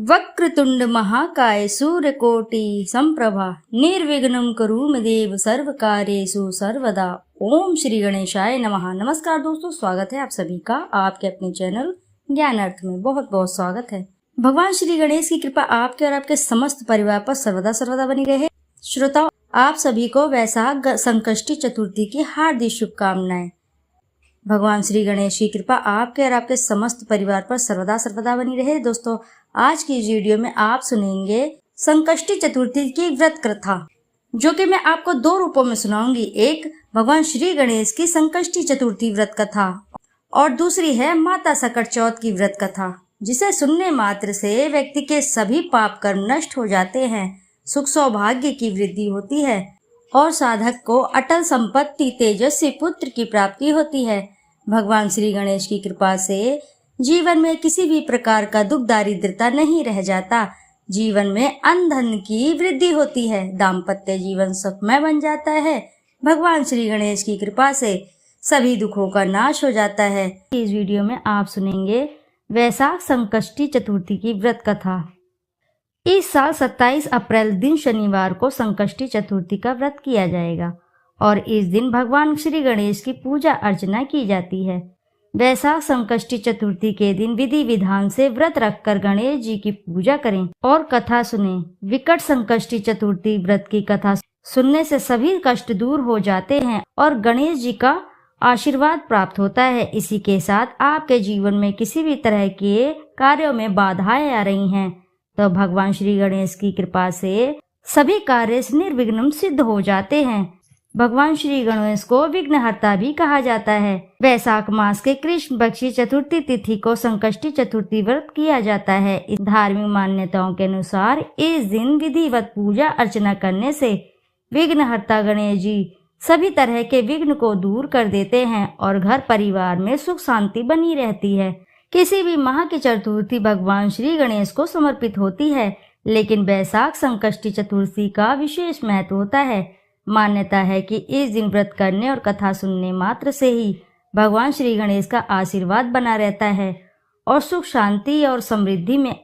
वक्रतुंड महाकाय सूर्यकोटि संप्रभा निर्विघ्नं कुरु देव सर्वकार्येषु सर्वदा। ओम श्री गणेशाय नमः। नमस्कार दोस्तों, स्वागत है आप सभी का आपके अपने चैनल ज्ञान अर्थ में। बहुत बहुत स्वागत है। भगवान श्री गणेश की कृपा आपके और आपके समस्त परिवार पर सर्वदा सर्वदा बनी रहे। श्रोताओं, आप सभी को वैशाख संकष्टी चतुर्थी की हार्दिक शुभकामनाएं। भगवान श्री गणेश की कृपा आपके और आपके समस्त परिवार पर सर्वदा सर्वदा बनी रहे। दोस्तों, आज की इस वीडियो में आप सुनेंगे संकष्टी चतुर्थी की व्रत कथा, जो कि मैं आपको दो रूपों में सुनाऊंगी। एक भगवान श्री गणेश की संकष्टी चतुर्थी व्रत कथा और दूसरी है माता सकट चौथ की व्रत कथा, जिसे सुनने मात्र से व्यक्ति के सभी पाप कर्म नष्ट हो जाते हैं, सुख सौभाग्य की वृद्धि होती है और साधक को अटल संपत्ति तेजस्वी पुत्र की प्राप्ति होती है। भगवान श्री गणेश की कृपा से जीवन में किसी भी प्रकार का दुख दारिद्रता नहीं रह जाता। जीवन में अन्न धन की वृद्धि होती है, दाम्पत्य जीवन सुखमय बन जाता है। भगवान श्री गणेश की कृपा से सभी दुखों का नाश हो जाता है। इस वीडियो में आप सुनेंगे वैशाख संकष्टी चतुर्थी की व्रत कथा। इस साल 27 अप्रैल दिन शनिवार को संकष्टी चतुर्थी का व्रत किया जाएगा और इस दिन भगवान श्री गणेश की पूजा अर्चना की जाती है। वैशाख संकष्टी चतुर्थी के दिन विधि विधान से व्रत रखकर गणेश जी की पूजा करें और कथा सुनें। विकट संकष्टी चतुर्थी व्रत की कथा सुनने से सभी कष्ट दूर हो जाते हैं और गणेश जी का आशीर्वाद प्राप्त होता है। इसी के साथ आपके जीवन में किसी भी तरह के कार्यों में बाधाएं आ रही हैं तो भगवान श्री गणेश की कृपा से सभी कार्य निर्विघ्न सिद्ध हो जाते हैं। भगवान श्री गणेश को विघ्नहर्ता भी कहा जाता है। वैशाख मास के कृष्ण पक्षी चतुर्थी तिथि को संकष्टी चतुर्थी व्रत किया जाता है। इस धार्मिक मान्यताओं के अनुसार इस दिन विधिवत पूजा अर्चना करने से विघ्नहर्ता गणेश जी सभी तरह के विघ्न को दूर कर देते हैं और घर परिवार में सुख शांति बनी रहती है। किसी भी माह की चतुर्थी भगवान श्री गणेश को समर्पित होती है, लेकिन वैशाख संकष्टी चतुर्थी का विशेष महत्व होता है। मान्यता है कि इस दिन व्रत करने और कथा सुनने मात्र से ही भगवान श्री गणेश का आशीर्वाद बना रहता है और सुख शांति और समृद्धि में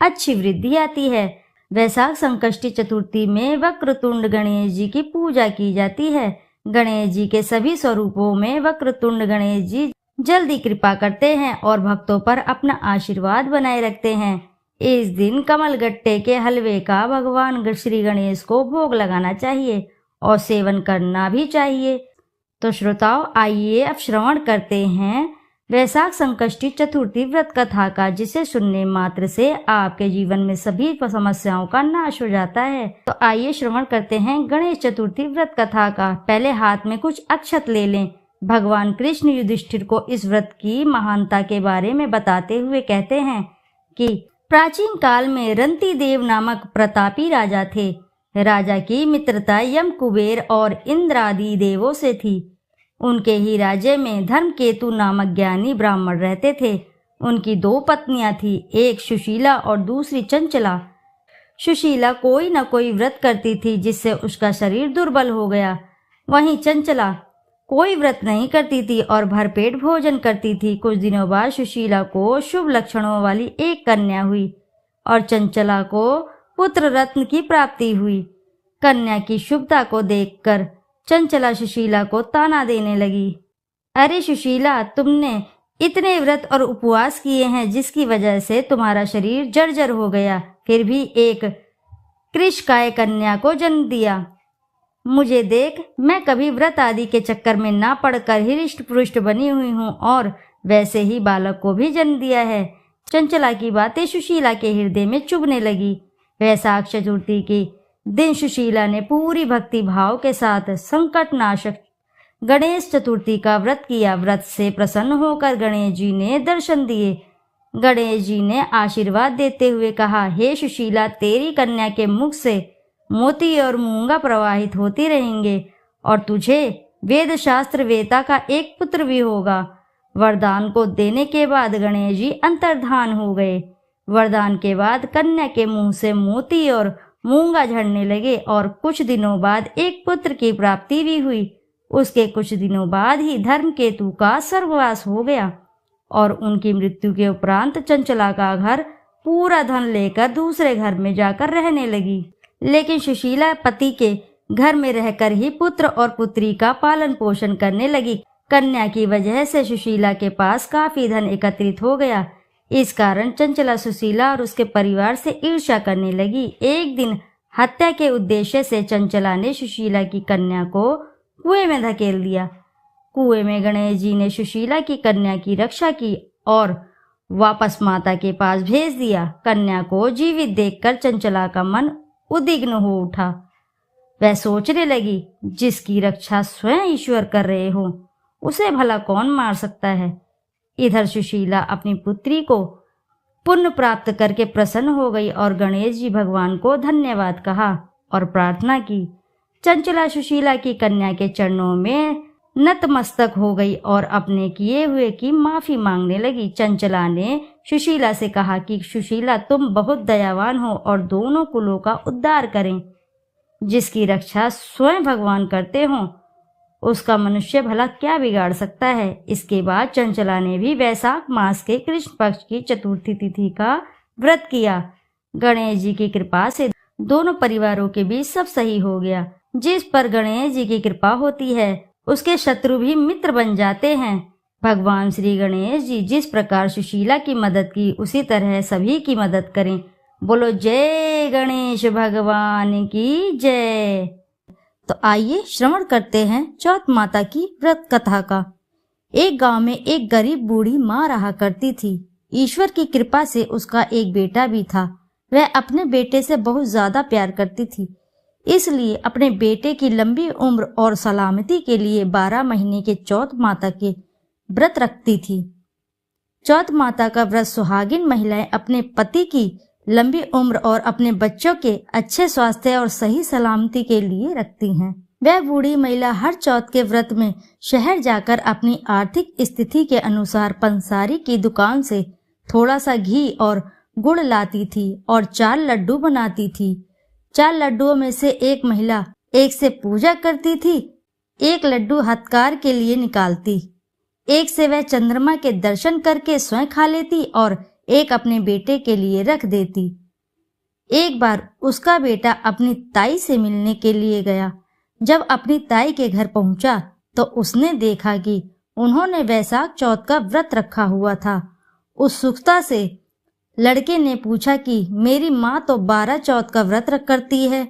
अच्छी वृद्धि आती है। वैशाख संकष्टी चतुर्थी में वक्रतुंड गणेश जी की पूजा की जाती है। गणेश जी के सभी स्वरूपों में वक्रतुंड गणेश जी जल्दी कृपा करते हैं और भक्तों पर अपना आशीर्वाद बनाए रखते हैं। इस दिन कमल गट्टे के हलवे का भगवान श्री गणेश को भोग लगाना चाहिए और सेवन करना भी चाहिए। तो श्रोताओं, आइए अब श्रवण करते हैं वैशाख संकष्टी चतुर्थी व्रत कथा का, जिसे सुनने मात्र से आपके जीवन में सभी समस्याओं का नाश हो जाता है। तो आइए श्रवण करते हैं गणेश चतुर्थी व्रत कथा का। पहले हाथ में कुछ अक्षत ले लें। भगवान कृष्ण युधिष्ठिर को इस व्रत की महानता के बारे में बताते हुए कहते हैं कि प्राचीन काल में रंती देव नामक प्रतापी राजा थे। राजा की मित्रता यम, कुबेर और इंद्र आदि देवों से थी। उनके ही राज्य में धर्मकेतु नामक ज्ञानी ब्राह्मण रहते थे। उनकी दो पत्नियां थी, एक सुशीला और दूसरी चंचला। सुशीला कोई न कोई व्रत करती थी जिससे उसका शरीर दुर्बल हो गया। वहीं चंचला कोई व्रत नहीं करती थी और भरपेट भोजन करती थी। कुछ दिनों बाद सुशीला को शुभ लक्षणों वाली एक कन्या हुई और चंचला को पुत्र रत्न की प्राप्ति हुई। कन्या की शुभता को देखकर चंचला सुशीला को ताना देने लगी। अरे सुशीला, तुमने इतने व्रत और उपवास किए हैं जिसकी वजह से तुम्हारा शरीर जर्जर हो गया, फिर भी एक कृशकाय कन्या को जन्म दिया। मुझे देख, मैं कभी व्रत आदि के चक्कर में ना पड़कर हृष्ट पुष्ट बनी हुई हूँ और वैसे ही बालक को भी जन्म दिया है। चंचला की बातें सुशीला के हृदय में चुभने लगी। वैशाख चतुर्थी के दिन सुशीला ने पूरी भक्ति भाव के साथ संकट नाशक गणेश चतुर्थी का व्रत किया। व्रत से प्रसन्न होकर गणेश जी ने दर्शन दिए। गणेश जी ने आशीर्वाद देते हुए कहा, हे सुशीला, तेरी कन्या के मुख से मोती और मूंगा प्रवाहित होती रहेंगे और तुझे वेद शास्त्र वेता का एक पुत्र भी होगा। वरदान को देने के बाद गणेश जी अंतर्धान हो गए। वरदान के बाद कन्या के मुंह से मोती और मूंगा झड़ने लगे और कुछ दिनों बाद एक पुत्र की प्राप्ति भी हुई। उसके कुछ दिनों बाद ही धर्मकेतु का स्वर्गवास हो गया और उनकी मृत्यु के उपरांत चंचला का घर पूरा धन लेकर दूसरे घर में जाकर रहने लगी। लेकिन सुशीला पति के घर में रहकर ही पुत्र और पुत्री का पालन पोषण करने लगी। कन्या की वजह से सुशीला के पास काफी धन एकत्रित हो गया। इस कारण चंचला सुशीला और उसके परिवार से ईर्ष्या करने लगी। एक दिन हत्या के उद्देश्य से चंचला ने सुशीला की कन्या को कुएं में धकेल दिया। कुएं में गणेश जी ने सुशीला की कन्या की रक्षा की और वापस माता के पास भेज दिया। कन्या को जीवित देखकर चंचला का मन उद्विग्न हो उठा। वह सोचने लगी, जिसकी रक्षा स्वयं ईश्वर कर रहे हो उसे भला कौन मार सकता है। इधर सुशीला अपनी पुत्री को पुण्य प्राप्त करके प्रसन्न हो गई और गणेश जी भगवान को धन्यवाद कहा और प्रार्थना की। चंचला सुशीला की कन्या के चरणों में नतमस्तक हो गई और अपने किए हुए की माफी मांगने लगी। चंचला ने सुशीला से कहा कि सुशीला, तुम बहुत दयावान हो और दोनों कुलों का उद्धार करें। जिसकी रक्षा स्वयं भगवान करते हो उसका मनुष्य भला क्या बिगाड़ सकता है। इसके बाद चंचला ने भी वैशाख मास के कृष्ण पक्ष की चतुर्थी तिथि का व्रत किया। गणेश जी की कृपा से दोनों परिवारों के बीच सब सही हो गया। जिस पर गणेश जी की कृपा होती है उसके शत्रु भी मित्र बन जाते हैं। भगवान श्री गणेश जी जिस प्रकार सुशीला की मदद की उसी तरह सभी की मदद करें। बोलो जय गणेश भगवान की जय। तो आइए श्रवण करते हैं चौथ माता की व्रत कथा का। एक गांव में एक गरीब बूढ़ी माँ रहा करती थी। ईश्वर की कृपा से उसका एक बेटा भी था। वह अपने बेटे से बहुत ज्यादा प्यार करती थी, इसलिए अपने बेटे की लंबी उम्र और सलामती के लिए 12 महीने के चौथ माता के व्रत रखती थी। चौथ माता का व्रत सुहागिन महिलाएं अपने पति की लंबी उम्र और अपने बच्चों के अच्छे स्वास्थ्य और सही सलामती के लिए रखती हैं। वह बूढ़ी महिला हर चौथ के व्रत में शहर जाकर अपनी आर्थिक स्थिति के अनुसार पंसारी की दुकान से थोड़ा सा घी और गुड़ लाती थी और 4 लड्डू बनाती थी। 4 लड्डुओं में से एक महिला एक से पूजा करती थी, एक लड्डू हथकार के लिए निकालती, एक से वह चंद्रमा के दर्शन करके स्वयं खा लेती और एक अपने बेटे के लिए रख देती। एक बार उसका बेटा अपनी ताई से मिलने के लिए गया। जब अपनी ताई के घर पहुंचा तो उसने देखा कि उन्होंने वैशाख चौथ का व्रत रखा हुआ था। उत्सुकता से लड़के ने पूछा कि मेरी माँ तो 12 चौथ का व्रत करती है।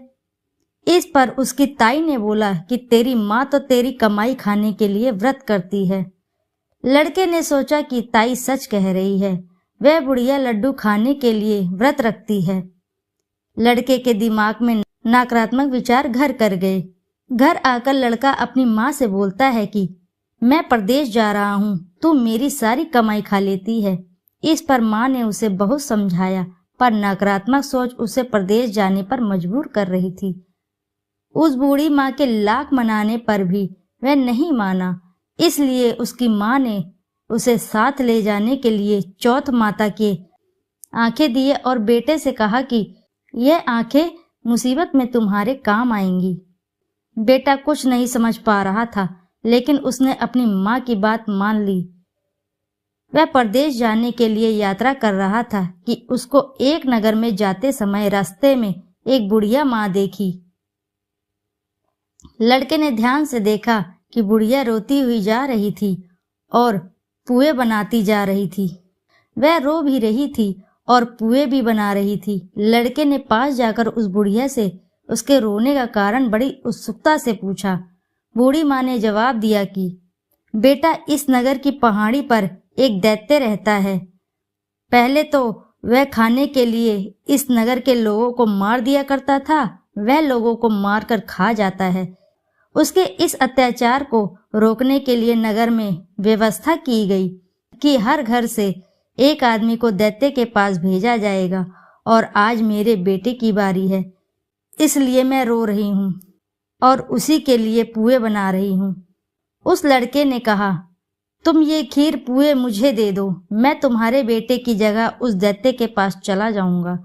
इस पर उसकी ताई ने बोला कि तेरी माँ तो तेरी कमाई खाने के लिए व्रत करती है। लड़के ने सोचा कि ताई सच कह रही है, वह बुढ़िया लड्डू खाने के लिए व्रत रखती है। लड़के के दिमाग में नकारात्मक विचार घर कर गए। घर आकर लड़का अपनी माँ से बोलता है कि मैं परदेश जा रहा हूँ, तू मेरी सारी कमाई खा लेती है। इस पर माँ ने उसे बहुत समझाया, पर नकारात्मक सोच उसे परदेश जाने पर मजबूर कर रही थी। उस बूढ़ी माँ के लाख मनाने पर भी वह नहीं माना, इसलिए उसकी माँ ने उसे साथ ले जाने के लिए चौथ माता के आंखें दिए और बेटे से कहा कि यह आंखें मुसीबत में तुम्हारे काम आएंगी। बेटा कुछ नहीं समझ पा रहा था, लेकिन उसने अपनी माँ की बात मान ली। वह परदेश जाने के लिए यात्रा कर रहा था कि उसको एक नगर में जाते समय रास्ते में एक बुढ़िया माँ देखी। लड़के ने ध्यान से देखा कि बुढ़िया रोती हुई जा रही थी और पुए बनाती जा रही थी। वह रो भी रही थी और पुए भी बना रही थी। लड़के ने पास जाकर उस बुढ़िया से उसके रोने का कारण बड़ी उत्सुकता से पूछा। बूढ़ी माँ ने जवाब दिया कि बेटा, इस नगर की पहाड़ी पर एक दैत्य रहता है। पहले तो वह खाने के लिए इस नगर के लोगों को मार दिया करता था, वह लोगों को मारकर खा जाता है। उसके इस अत्याचार को रोकने के लिए नगर में व्यवस्था की गई कि हर घर से एक आदमी को दैत्य के पास भेजा जाएगा और आज मेरे बेटे की बारी है, इसलिए मैं रो रही हूँ और उसी के लिए पुए बना रही हूँ। उस लड़के ने कहा, तुम ये खीर पुए मुझे दे दो, मैं तुम्हारे बेटे की जगह उस दैत्य के पास चला जाऊंगा।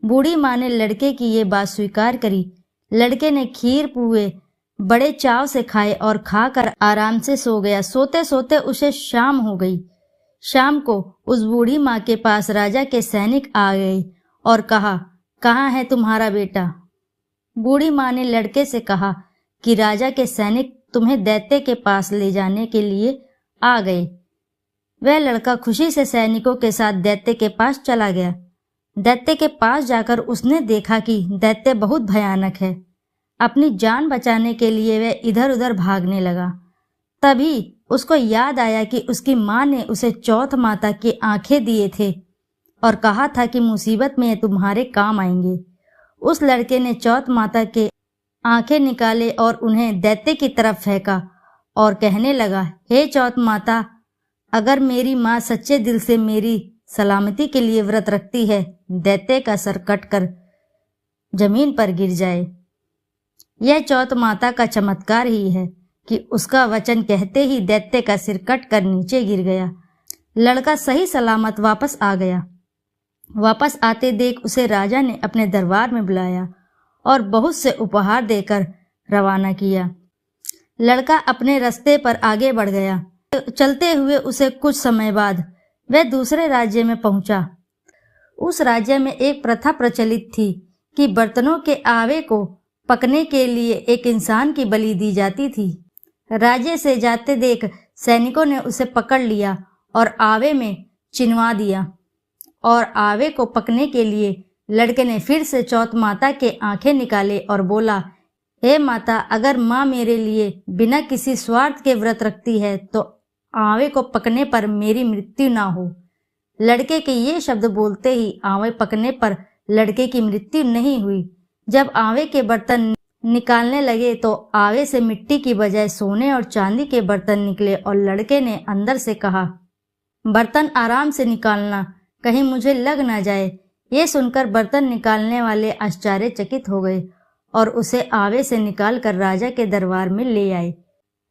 बूढ़ी माँ ने लड़के की ये बात स्वीकार करी। लड़के ने खीर पुए बड़े चाव से खाए और खाकर आराम से सो गया। सोते सोते उसे शाम हो गई। शाम को उस बूढ़ी माँ के पास राजा के सैनिक आ गए और कहा, कहाँ है तुम्हारा बेटा? बूढ़ी माँ ने लड़के से कहा कि राजा के सैनिक तुम्हें दैत्य के पास ले जाने के लिए आ गए। वह लड़का खुशी से सैनिकों के साथ दैत्य के पास चला गया। दैत्य के पास जाकर उसने देखा कि दैत्य बहुत भयानक है। अपनी जान बचाने के लिए वह इधर उधर भागने लगा। तभी उसको याद आया कि उसकी माँ ने उसे चौथ माता की आंखें दिए थे और कहा था कि मुसीबत में तुम्हारे काम आएंगे। उस लड़के ने चौथ माता के आंखें निकाले और उन्हें दैत्य की तरफ फेंका और कहने लगा, हे चौथ माता, अगर मेरी माँ सच्चे दिल से मेरी सलामती के लिए व्रत रखती है, दैत्य का सर कटकर जमीन पर गिर जाए। यह चौथ माता का चमत्कार ही है कि उसका वचन कहते ही दैत्य का सिर कटकर नीचे गिर गया। लड़का सही सलामत वापस आ गया। वापस आते देख उसे राजा ने अपने दरबार में बुलाया और बहुत से उपहार देकर रवाना किया। लड़का अपने रास्ते पर आगे बढ़ गया। चलते हुए उसे कुछ समय बाद वह दूसरे राज्य में पहुंचा। उस राज्य में एक प्रथा प्रचलित थी कि बर्तनों के आवे को पकने के लिए एक इंसान की बलि दी जाती थी। राज्य से जाते देख सैनिकों ने उसे पकड़ लिया और आवे में चिनवा दिया और आवे को पकने के लिए लड़के ने फिर से चौथ माता के आंखें निकाले और बोला, हे माता, अगर माँ मेरे लिए बिना किसी स्वार्थ के व्रत रखती है तो आवे को पकने पर मेरी मृत्यु ना हो। लड़के के ये शब्द बोलते ही आवे पकने पर लड़के की मृत्यु नहीं हुई। जब आवे के बर्तन निकालने लगे तो आवे से मिट्टी की बजाय सोने और चांदी के बर्तन निकले और लड़के ने अंदर से कहा, बर्तन आराम से निकालना, कहीं मुझे लग ना जाए। ये सुनकर बर्तन निकालने वाले आश्चर्यचकित हो गए और उसे आवे से निकालकर राजा के दरबार में ले आए।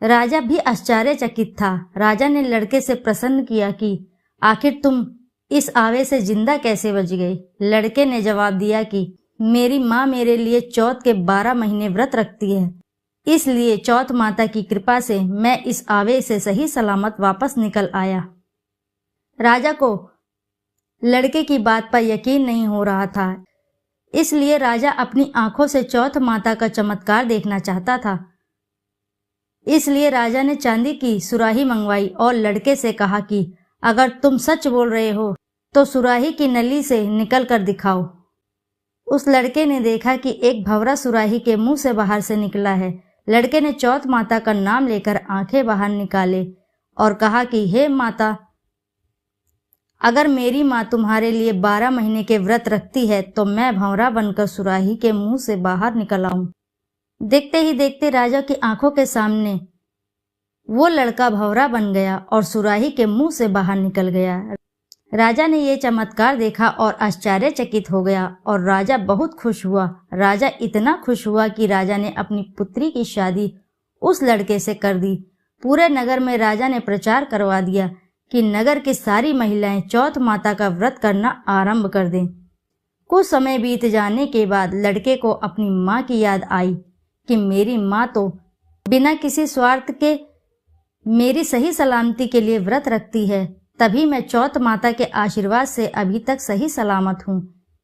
राजा भी आश्चर्यचकित था। राजा ने लड़के से प्रश्न किया कि आखिर तुम इस आवे से जिंदा कैसे बच गए? लड़के ने जवाब दिया कि मेरी माँ मेरे लिए चौथ के 12 महीने व्रत रखती है, इसलिए चौथ माता की कृपा से मैं इस आवे से सही सलामत वापस निकल आया। राजा को लड़के की बात पर यकीन नहीं हो रहा था, इसलिए राजा अपनी आंखों से चौथ माता का चमत्कार देखना चाहता था। इसलिए राजा ने चांदी की सुराही मंगवाई और लड़के से कहा कि अगर तुम सच बोल रहे हो तो सुराही की नली से निकल कर दिखाओ। उस लड़के ने देखा कि एक भंवरा सुराही के मुंह से बाहर से निकला है। लड़के ने चौथ माता का नाम लेकर आंखें बाहर निकाले और कहा कि हे माता, अगर मेरी माँ तुम्हारे लिए 12 महीने के व्रत रखती है तो मैं भंवरा बनकर सुराही के मुंह से बाहर निकल आऊं। देखते ही देखते राजा की आंखों के सामने वो लड़का भंवरा बन गया और सुराही के मुंह से बाहर निकल गया। राजा ने ये चमत्कार देखा और आश्चर्यचकित हो गया और राजा बहुत खुश हुआ। राजा इतना खुश हुआ कि राजा ने अपनी पुत्री की शादी उस लड़के से कर दी। पूरे नगर में राजा ने प्रचार करवा दिया कि नगर की सारी महिलाएं चौथ माता का व्रत करना आरंभ कर दें। कुछ समय बीत जाने के बाद लड़के को अपनी माँ की याद आई कि मेरी माँ तो बिना किसी स्वार्थ के मेरी सही सलामती के लिए व्रत रखती है, तभी मैं चौथ माता के आशीर्वाद से अभी तक सही सलामत हूँ।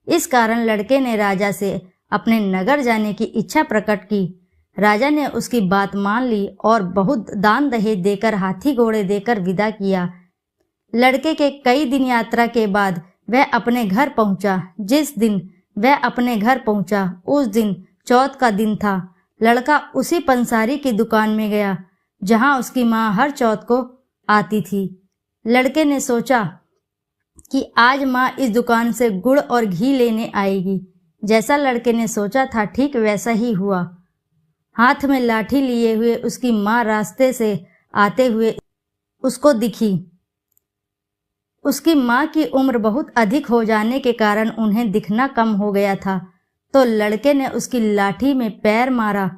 इस कारण लड़के ने राजा से अपने नगर जाने की इच्छा प्रकट की। राजा ने उसकी बात मान ली और बहुत दान दहेज देकर हाथी घोड़े देकर विदा किया। लड़के के कई दिन यात्रा के बाद वह अपने घर पहुंचा। जिस दिन वह अपने घर पहुंचा उस दिन चौथ का दिन था। लड़का उसी पंसारी की दुकान में गया जहां उसकी माँ हर चौथ को आती थी। लड़के ने सोचा कि आज माँ इस दुकान से गुड़ और घी लेने आएगी। जैसा लड़के ने सोचा था ठीक वैसा ही हुआ। हाथ में लाठी लिए हुए उसकी माँ रास्ते से आते हुए उसको दिखी। उसकी माँ की उम्र बहुत अधिक हो जाने के कारण उन्हें दिखना कम हो गया था, तो लड़के ने उसकी लाठी में पैर मारा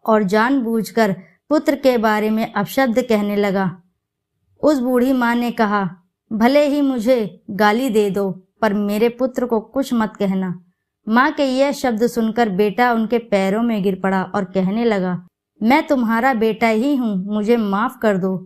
और जानबूझकर पुत्र के बारे में अपशब्द कहने लगा। उस बूढ़ी माँ ने कहा, भले ही मुझे गाली दे दो पर मेरे पुत्र को कुछ मत कहना। माँ के यह शब्द सुनकर बेटा उनके पैरों में गिर पड़ा और कहने लगा, मैं तुम्हारा बेटा ही हूँ, मुझे माफ कर दो।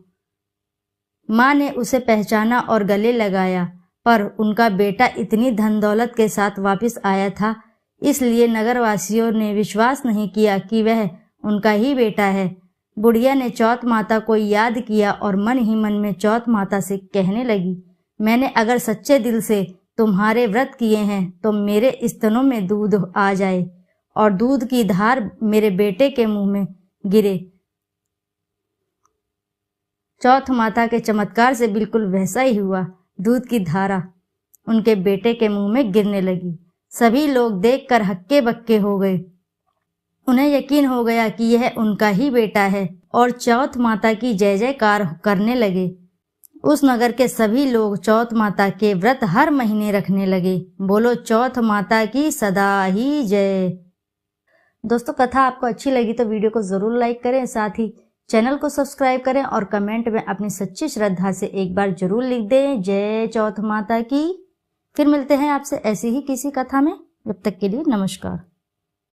माँ ने उसे पहचाना और गले लगाया, पर उनका बेटा इतनी धन दौलत के साथ वापस आया था, इसलिए नगरवासियों ने विश्वास नहीं किया कि वह उनका ही बेटा है। बुढ़िया ने चौथ माता को याद किया और मन ही मन में चौथ माता से कहने लगी, मैंने अगर सच्चे दिल से तुम्हारे व्रत किए हैं तो मेरे स्तनों में दूध आ जाए और दूध की धार मेरे बेटे के मुंह में गिरे। चौथ माता के चमत्कार से बिल्कुल वैसा ही हुआ। दूध की धारा उनके बेटे के मुंह में गिरने लगी। सभी लोग देखकर हक्के बक्के हो गए। उन्हें यकीन हो गया कि यह उनका ही बेटा है और चौथ माता की जय जयकार करने लगे। उस नगर के सभी लोग चौथ माता के व्रत हर महीने रखने लगे। बोलो चौथ माता की सदा ही जय। दोस्तों, कथा आपको अच्छी लगी तो वीडियो को जरूर लाइक करें, साथ ही चैनल को सब्सक्राइब करें और कमेंट में अपनी सच्ची श्रद्धा से एक बार जरूर लिख दें, जय चौथ माता की। फिर मिलते हैं आपसे ऐसी ही किसी कथा में। जब तक के लिए नमस्कार।